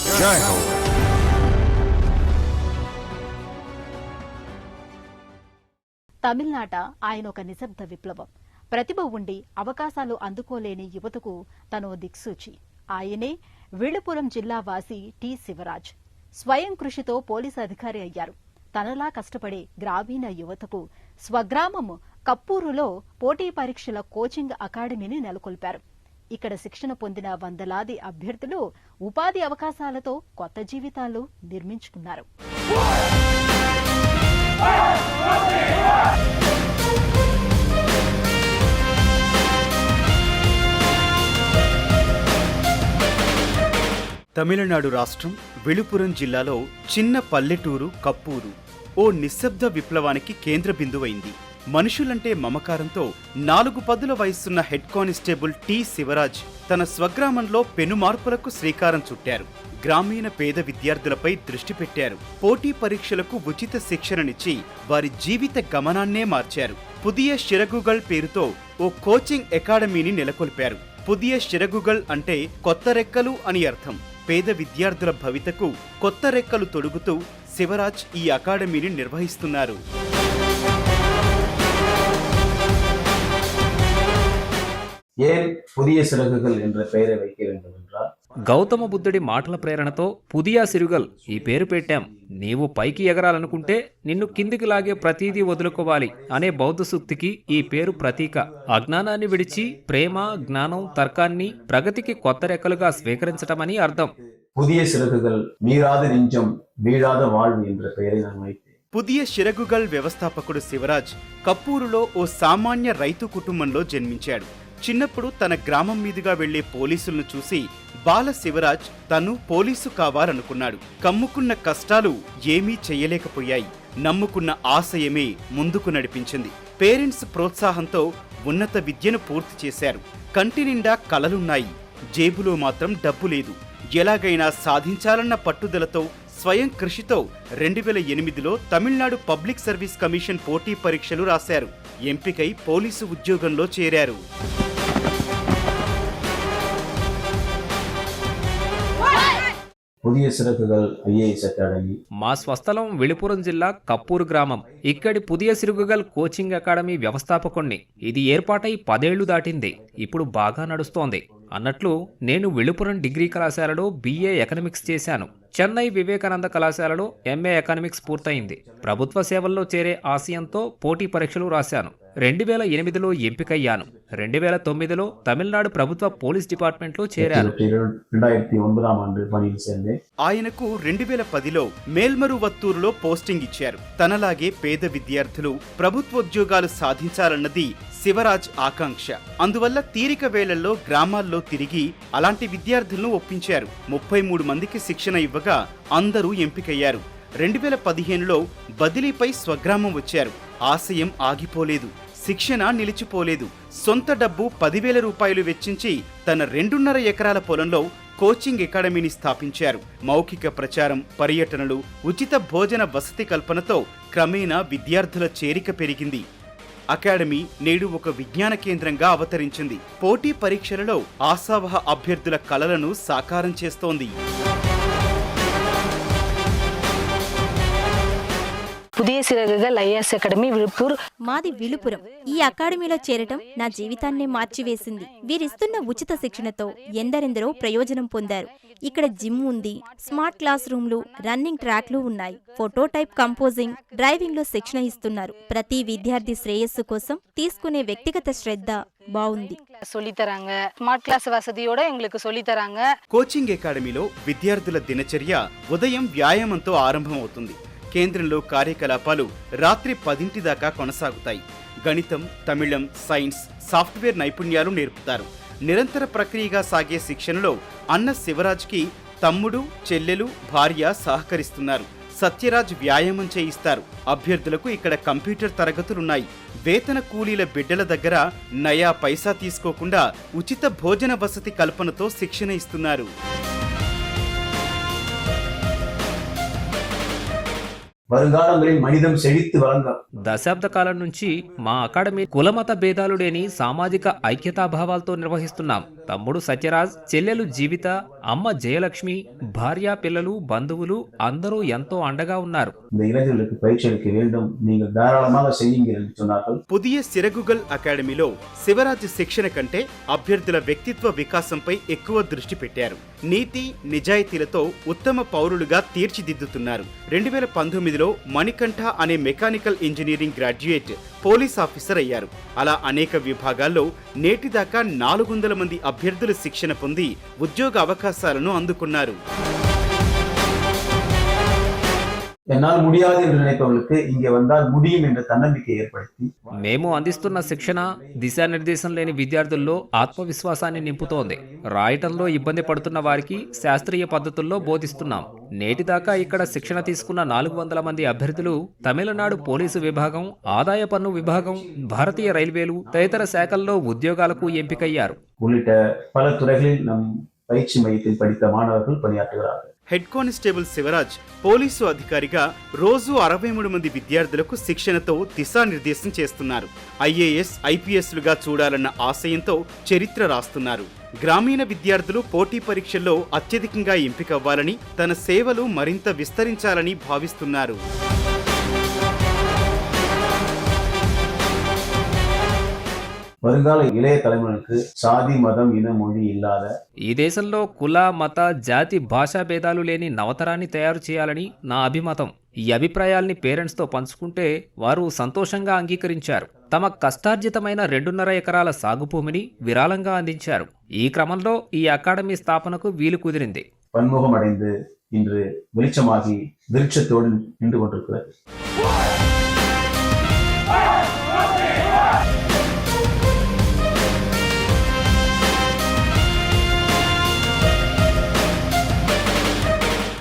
జై హో. తమిళనాట ఆయన ఒక నిశ్శబ్ద విప్లవం. ప్రతిభ ఉండి అవకాశాలు అందుకోలేని యువతకు తనో దిక్సూచి. ఆయనే విళుపురం జిల్లా వాసి టి శివరాజ్. స్వయం కృషితో పోలీసు అధికారి అయ్యారు. తనలా కష్టపడే గ్రామీణ యువతకు స్వగ్రామం కప్పూరులో పోటీ పరీక్షల కోచింగ్ అకాడమీని నెలకొల్పారు. ఇక్కడ శిక్షణ పొందిన వందలాది అభ్యర్థులు ఉపాధి అవకాశాలతో కొత్త జీవితాలు నిర్మించుకున్నారు. తమిళనాడు రాష్ట్రం విళుపురం జిల్లాలో చిన్న పల్లెటూరు కప్పూరు ఓ నిశ్శబ్ద విప్లవానికి కేంద్ర బిందువైంది. మనుషులంటే మమకారంతో 4 పదుల వయసున్న హెడ్ కానిస్టేబుల్ టి శివరాజ్ తన స్వగ్రామంలో పెనుమార్పులకు శ్రీకారం చుట్టారు. గ్రామీణ పేద విద్యార్థులపై దృష్టి పెట్టారు. పోటీ పరీక్షలకు ఉచిత శిక్షణనిచ్చి వారి జీవిత గమనాన్నే మార్చారు. పుదియ షిరగుగల్ పేరుతో ఓ కోచింగ్ అకాడమీని నెలకొల్పారు. పుదియ షిరగుగల్ అంటే కొత్త రెక్కలు అని అర్థం. పేద విద్యార్థుల భవితకు కొత్త రెక్కలు తొడుగుతూ శివరాజ్ ఈ అకాడమీని నిర్వహిస్తున్నారు. ஏன் புதிய சிறகுகள் என்ற பெயரை வைக்க வேண்டும் என்றால் గౌతమ బుద్ధుడి మాటల ప్రేరణతో పుదియా సిరుగల్ ఈ పేరు పెట్టాం. నీవు పైకి ఎగరాలనుకుంటే నిన్ను కిందికి లాగే ప్రతీదీ వదులుకోవాలి అనే బౌద్ధ సూక్తికి ఈ పేరు ప్రతీక. అజ్ఞానాన్ని విడిచి ప్రేమ, జ్ఞానం, తర్కాన్ని ప్రగతికి కొత్త రెక్కలుగా స్వీకరించటమని అర్థం. புதிய சிறகுகள் மீறாத நெஞ்சம் வீழாத வாழ்வு என்ற பெயரை நான் வைத்தேன். పుదియ షిరగుగల్ వ్యవస్థాపకుడు శివరాజ్ కప్పూరులో ఓ సామాన్య రైతు కుటుంబంలో జన్మించాడు. చిన్నప్పుడు తన గ్రామం మీదుగా వెళ్లే పోలీసులను చూసి బాల శివరాజ్ తను పోలీసు కావాలనుకున్నాడు. కమ్ముకున్న కష్టాలు ఏమీ చెయ్యలేకపోయాయి. నమ్ముకున్న ఆశయమే ముందుకు నడిపించింది. పేరెంట్స్ ప్రోత్సాహంతో ఉన్నత విద్యను పూర్తి చేశారు. కంటి నిండా కలలున్నాయి, జేబులో మాత్రం డబ్బు లేదు. ఎలాగైనా సాధించాలన్న పట్టుదలతో స్వయం కృషితో 2008లో తమిళనాడు పబ్లిక్ సర్వీస్ కమిషన్ పోటీ పరీక్షలు రాశారు. ఎంపికై పోలీసు ఉద్యోగంలో చేరారు. புதிய சிறகுகள் ஐஏஎஸ் அகாடமி మా స్వస్థలం విళుపురం జిల్లా కప్పూరు గ్రామం. ఇక్కడి పుదియ సిరుగుగల్ కోచింగ్ అకాడమీ వ్యవస్థాపకుణ్ణి. ఇది ఏర్పాటై 10 ఏళ్లు దాటింది. ఇప్పుడు బాగా నడుస్తోంది. అన్నట్లు నేను విళుపురం డిగ్రీ కళాశాలలో BA ఎకనామిక్స్ చేశాను. చెన్నై వివేకానంద కళాశాలలో MA ఎకనామిక్స్ పూర్తయింది. ప్రభుత్వ సేవల్లో చేరే ఆశయంతో పోటీ పరీక్షలు రాశాను. 2008లో ఎంపికయ్యాను. 2009లో తమిళనాడు ప్రభుత్వ పోలీస్ డిపార్ట్మెంట్లో చేరాను. 2009ஆம் ஆண்டு பணியில் சேர்ந்தேன். ఆయనకు 2010లో మేల్మరువత్తూరులో పోస్టింగ్ ఇచ్చారు. తనలాగే పేద విద్యార్థులు ప్రభుత్వోద్యోగాలు సాధించాలన్నది శివరాజ్ ఆకాంక్ష. అందువల్ల తీరిక వేళల్లో గ్రామాల్లో తిరిగి అలాంటి విద్యార్థులను ఒప్పించారు. 33 మందికి శిక్షణ ఇవ్వగా అందరూ ఎంపికయ్యారు. 2015లో బదిలీపై స్వగ్రామం వచ్చారు. ఆశయం ఆగిపోలేదు, శిక్షణ నిలిచిపోలేదు. సొంత డబ్బు 10,000 రూపాయలు వెచ్చించి తన 2.5 ఎకరాల పొలంలో కోచింగ్ అకాడమీని స్థాపించారు. మౌఖిక ప్రచారం, పర్యటనలు, ఉచిత భోజన వసతి కల్పనతో క్రమేణా విద్యార్థుల చేరిక పెరిగింది. అకాడమీ నేడు ఒక విజ్ఞాన కేంద్రంగా అవతరించింది. పోటీ పరీక్షలలో ఆశావహ అభ్యర్థుల కలలను సాకారం చేస్తోంది. Puthiya సిరగల్ IAS academy విళుపూర్. మాది విళుపురం. ఈ అకాడమీలో చేరటం నా జీవితాన్నే మార్చివేసింది. వీరిస్తున్న ఉచిత శిక్షణతో ఎందరెందరో ప్రయోజనం పొందారు. ఇక్కడ జిమ్ ఉంది, స్మార్ట్ క్లాస్ రూమ్లు, రన్నింగ్ ట్రాక్లు ఉన్నాయి. ఫోటోటైప్ కంపోజింగ్, డ్రైవింగ్ లో శిక్షణ ఇస్తున్నారు. ప్రతి విద్యార్థి శ్రేయస్సు కోసం తీసుకునే వ్యక్తిగత శ్రద్ధ బాగుంది. சொல்லித்தராங்க. స్మార్ట్ క్లాస్ వసతియోడ எங்களுக்கு சொல்லித்தராங்க. కోచింగ్ అకాడమీలో విద్యార్థుల దినచర్య ఉదయం వ్యాయామంతో ఆరంభమవుతుంది. కేంద్రంలో కార్యకలాపాలు రాత్రి 10 దాకా కొనసాగుతాయి. గణితం, తమిళం, సైన్స్, సాఫ్ట్వేర్ నైపుణ్యాలు నేర్పుతారు. నిరంతర ప్రక్రియగా సాగే శిక్షణలో అన్న శివరాజ్కి తమ్ముడు, చెల్లెలు, భార్య సహకరిస్తున్నారు. సత్యరాజ్ వ్యాయామం చేయిస్తారు. అభ్యర్థులకు ఇక్కడ కంప్యూటర్ తరగతులున్నాయి. వేతన కూలీల బిడ్డల దగ్గర నయా పైసా తీసుకోకుండా ఉచిత భోజన వసతి కల్పనతో శిక్షణ ఇస్తున్నారు. வருங்காலங்களில் மனிதம் செழித்து வழங்கும். దశాబ్ద కాలం నుంచి మా అకాడమీ కులమత భేదాలు లేని సామాజిక ఐక్యతాభావాలతో నిర్వహిస్తున్నాం. తమ్ముడు సత్యరాజ్, చెల్లెలు జీవిత, అమ్మ జయలక్ష్మి, భార్య, పిల్లలు, బంధువులు అందరూ ఎంతో అండగా ఉన్నారు. இந்த இளைஞர்களுக்கு பயிற்சி அளிக்க வேண்டும், நீங்கள் தாராளமாக செய்யுங்கள் என்று சொன்னார்கள். పుదియ సిరగుగల్ అకాడమీలో శివరాజ్ శిక్షణ కంటే అభ్యర్థుల వ్యక్తిత్వ వికాసంపై ఎక్కువ దృష్టి పెట్టారు. నీతి నిజాయితీలతో ఉత్తమ పౌరులుగా తీర్చిదిద్దుతున్నారు. 2019లో మణికంఠ అనే mechanical engineering graduate police officer అయ్యారు. అలా అనేక విభాగాల్లో నేటిదాకా 400 మంది అభ్యర్థులు శిక్షణ పొంది ఉద్యోగ అవకాశాలను అందుకున్నారు. என்னால் முடியாது என்று நினைப்பவர்களுக்கு இங்கே வந்தால் முடியும் என்ற தன்னம்பிக்கை ஏற்படுத்தி మేము అందిస్తున్న శిక్షణ దిశానిర్దేశం లేని విద్యార్థుల్లో ఆత్మవిశ్వాసాన్ని నింపుతోంది. రాయటంలో ఇబ్బంది పడుతున్న వారికి శాస్త్రీయ పద్ధతుల్లో బోధిస్తున్నాం. నేటిదాకా ఇక్కడ శిక్షణ తీసుకున్న 400 మంది అభ్యర్థులు తమిళనాడు పోలీసు విభాగం, ఆదాయ పన్ను విభాగం, భారతీయ రైల్వేలు తదితర శాఖల్లో ఉద్యోగాలకు ఎంపికయ్యారు. உள்ளிட்ட பல துறைகளில் நம் பயிற்சி மையத்தில் படித்த மாணவர்கள் பணியாற்றுகிறார்கள். హెడ్ కానిస్టేబుల్ శివరాజ్ పోలీసు అధికారిగా రోజు 63 మంది విద్యార్థులకు శిక్షణతో దిశానిర్దేశం చేస్తున్నారు. ఐఏఎస్, ఐపీఎస్లుగా చూడాలన్న ఆశయంతో చరిత్ర రాస్తున్నారు. గ్రామీణ విద్యార్థులు పోటీ పరీక్షల్లో అత్యధికంగా ఎంపికవ్వాలని, తన సేవలు మరింత విస్తరించాలని భావిస్తున్నారు. வருங்கால இளைய தலைமுறைக்கு சாதி மதம் இன மொழி ఇల్లాద ఈ దేశంలో కుల, మత, జాతి, భాషా భేదాలు లేని నవతరాన్ని తయారు చేయాలని నా అభిమతం. ఈ అభిప్రాయాల్ని పేరెంట్స్తో పంచుకుంటే వారు సంతోషంగా అంగీకరించారు. తమ కష్టార్జితమైన 2.5 ఎకరాల సాగు భూమిని విరాళంగా అందించారు. ఈ క్రమంలో ఈ అకాడమీ స్థాపనకు వీలు కుదిరింది. பன்முகம் அடைந்து இன்று வெளிச்சமாகி விருட்சத்தோடு நின்று கொண்டிருக்கிறது.